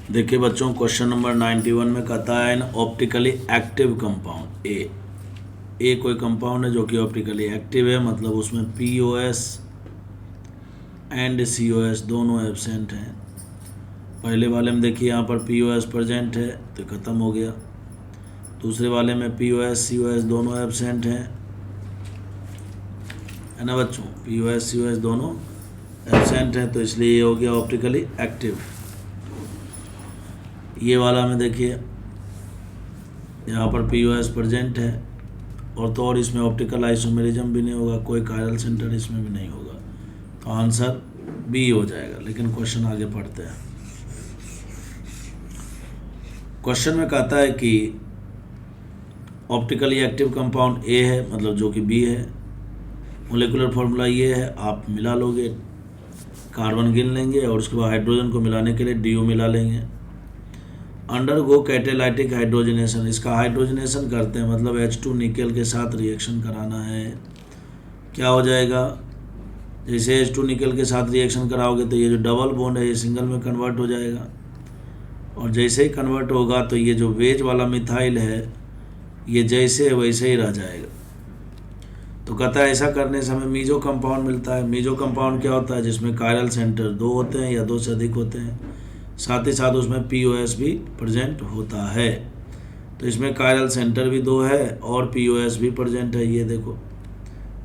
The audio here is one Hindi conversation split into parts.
देखिए बच्चों, क्वेश्चन नंबर 91 में कहता है N optically active compound A कोई कंपाउंड है जो कि ऑप्टिकली एक्टिव है, मतलब उसमें POS एंड COS दोनों एब्सेंट हैं। पहले वाले में देखिए यहाँ पर POS प्रेजेंट है तो ख़त्म हो गया। दूसरे वाले में POS COS दोनों एब्सेंट हैं, है ना बच्चों। POS COS दोनों एब्सेंट हैं तो इसलिए ये हो गया ऑप्टिकली एक्टिव। ये वाला में देखिए यहाँ पर POS प्रेजेंट है और इसमें ऑप्टिकल आइसोमेरिज्म भी नहीं होगा, कोई कायरल सेंटर इसमें भी नहीं होगा, तो आंसर B हो जाएगा। लेकिन क्वेश्चन आगे पढ़ते हैं। क्वेश्चन में कहता है कि ऑप्टिकली एक्टिव कंपाउंड A है, मतलब जो कि B है। मोलिकुलर फॉर्मूला ये है, आप मिला लोगे, कार्बन गिन लेंगे और उसके बाद हाइड्रोजन को मिलाने के लिए DO मिला लेंगे। अंडरगो कैटेलाइटिक हाइड्रोजनेशन, इसका हाइड्रोजनेशन करते हैं, मतलब H2 निकेल के साथ रिएक्शन कराना है। क्या हो जाएगा, जैसे H2 निकेल के साथ रिएक्शन कराओगे तो ये जो डबल बॉन्ड है ये सिंगल में कन्वर्ट हो जाएगा, और जैसे ही कन्वर्ट होगा तो ये जो वेज वाला मिथाइल है ये जैसे है वैसे ही रह जाएगा। तो कहता है ऐसा करने से हमें मीजो कंपाउंड मिलता है। मीजो कंपाउंड क्या होता है, जिसमें कायरल सेंटर 2 होते हैं या 2 से अधिक होते हैं, साथ ही साथ उसमें POS भी प्रेजेंट होता है। तो इसमें कायरल सेंटर भी 2 है और POS भी प्रेजेंट है, ये देखो,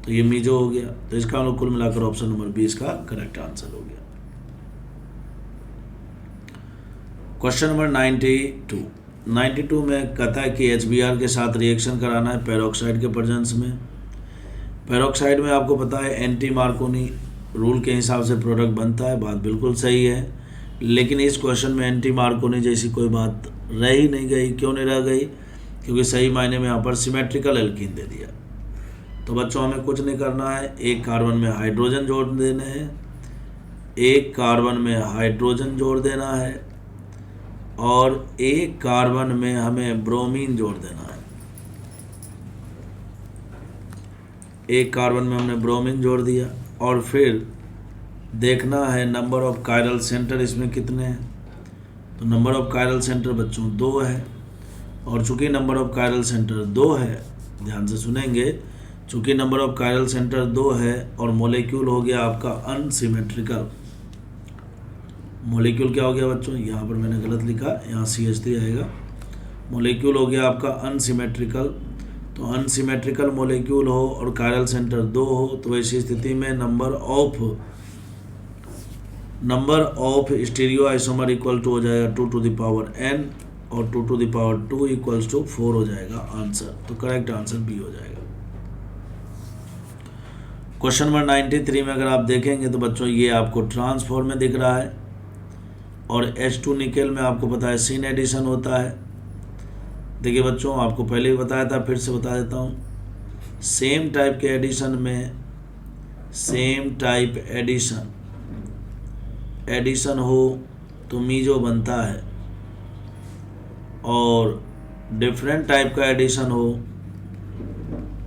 तो ये मीजो हो गया। तो इसका हम लोग कुल मिलाकर ऑप्शन नंबर 20 का करेक्ट आंसर हो गया। क्वेश्चन नंबर 92 में कहता है कि HBr के साथ रिएक्शन कराना है पेरोक्साइड के प्रेजेंस में। पेरोक्साइड में आपको पता है एंटी मार्कोनी रूल के हिसाब से प्रोडक्ट बनता है, बात बिल्कुल सही है। लेकिन इस क्वेश्चन में एंटी मार्कोनी जैसी कोई बात रह ही नहीं गई। क्यों नहीं रह गई, क्योंकि सही मायने में यहाँ पर सिमेट्रिकल एल्कीन दे दिया। तो बच्चों हमें कुछ नहीं करना है, एक कार्बन में हाइड्रोजन जोड़ देने हैं, एक कार्बन में हाइड्रोजन जोड़ देना है और एक कार्बन में हमें ब्रोमीन जोड़ देना है। एक कार्बन में हमने ब्रोमीन जोड़ दिया और फिर देखना है नंबर ऑफ कायरल सेंटर इसमें कितने हैं। तो नंबर ऑफ कायरल सेंटर बच्चों 2 है, और चूंकि नंबर ऑफ कायरल सेंटर 2 है, ध्यान से सुनेंगे, चूंकि नंबर ऑफ कायरल सेंटर 2 है और मॉलिक्यूल हो गया आपका अनसिमेट्रिकल। मॉलिक्यूल क्या हो गया बच्चों, यहाँ पर मैंने गलत लिखा, यहाँ CH3 आएगा। मॉलिक्यूल हो गया आपका अनसिमेट्रिकल। तो अनसिमेट्रिकल मॉलिक्यूल हो और कायरल सेंटर 2 हो, तो ऐसी स्थिति में number of stereo isomer equal to हो जाएगा 2 to the power n और 2 to the power 2 equals to 4 हो जाएगा आंसर। तो करेक्ट आंसर B हो जाएगा। क्वेश्चन नंबर 93 में अगर आप देखेंगे तो बच्चों ये आपको ट्रांसफॉर्म में दिख रहा है और H2 निकेल में आपको पता है सिन एडिशन होता है। देखिए बच्चों, आपको पहले ही बताया था, फिर से बता देता हूँ। सेम टाइप के एडिशन में सेम टाइप एडिशन हो तो मीजो बनता है, और डिफरेंट टाइप का एडिशन हो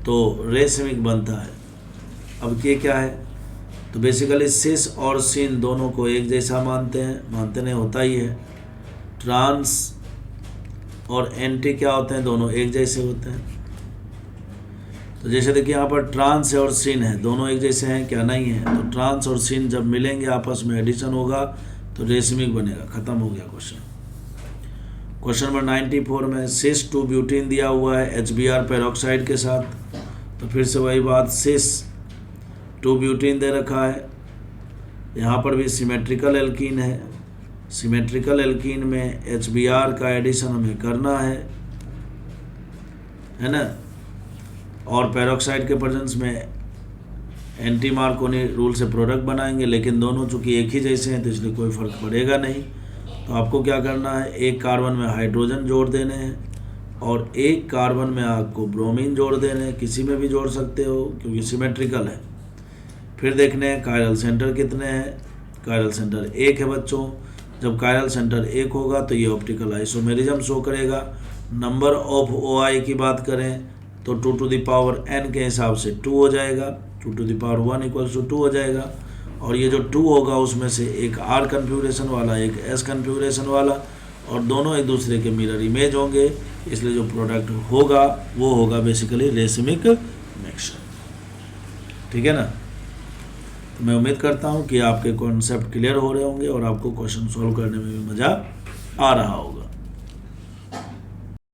तो रेसिमिक बनता है। अब ये क्या है, तो बेसिकली सिस और सिन दोनों को एक जैसा मानते नहीं, होता ही है। ट्रांस और एंटी क्या होते हैं, दोनों एक जैसे होते हैं। तो जैसे देखिए यहाँ पर ट्रांस और सिन है, दोनों एक जैसे हैं क्या, नहीं है। तो ट्रांस और सिन जब मिलेंगे आपस में एडिशन होगा तो रेसिमिक बनेगा। खत्म हो गया क्वेश्चन। क्वेश्चन नंबर 94 में सिस 2 ब्यूटीन दिया हुआ है HBr पेरोक्साइड के साथ। तो फिर से वही बात, सिस 2 ब्यूटीन दे रखा है, यहाँ पर भी सिमेट्रिकल एल्कीन है। सिमेट्रिकल एल्कीन में HBr का एडिशन हमें करना है ना, और पेरोक्साइड के प्रेजेंस में एंटी मार्कोनी रूल से प्रोडक्ट बनाएंगे। लेकिन दोनों चूंकि एक ही जैसे हैं तो इसलिए कोई फ़र्क पड़ेगा नहीं। तो आपको क्या करना है, एक कार्बन में हाइड्रोजन जोड़ देने हैं और एक कार्बन में आपको ब्रोमीन जोड़ देने हैं। किसी में भी जोड़ सकते हो क्योंकि सिमेट्रिकल है। फिर देखने हैं कायरल सेंटर कितने हैं। कायरल सेंटर 1 है बच्चों। जब कायरल सेंटर 1 होगा तो ये ऑप्टिकल आइसोमेरिज्म शो करेगा। नंबर ऑफ OI की बात करें तो 2 to the power n के हिसाब से 2 हो जाएगा, 2 to the power 1 equals to 2 हो जाएगा। और ये जो 2 होगा उसमें से एक R कन्फिगरेशन वाला, एक S कन्फिगरेशन वाला और दोनों एक दूसरे के मिरर इमेज होंगे, इसलिए जो प्रोडक्ट होगा वो होगा बेसिकली रेसिमिक मिक्सचर। ठीक है ना। तो मैं उम्मीद करता हूँ कि आपके कॉन्सेप्ट क्लियर हो रहे होंगे और आपको क्वेश्चन सॉल्व करने में भी मज़ा आ रहा होगा।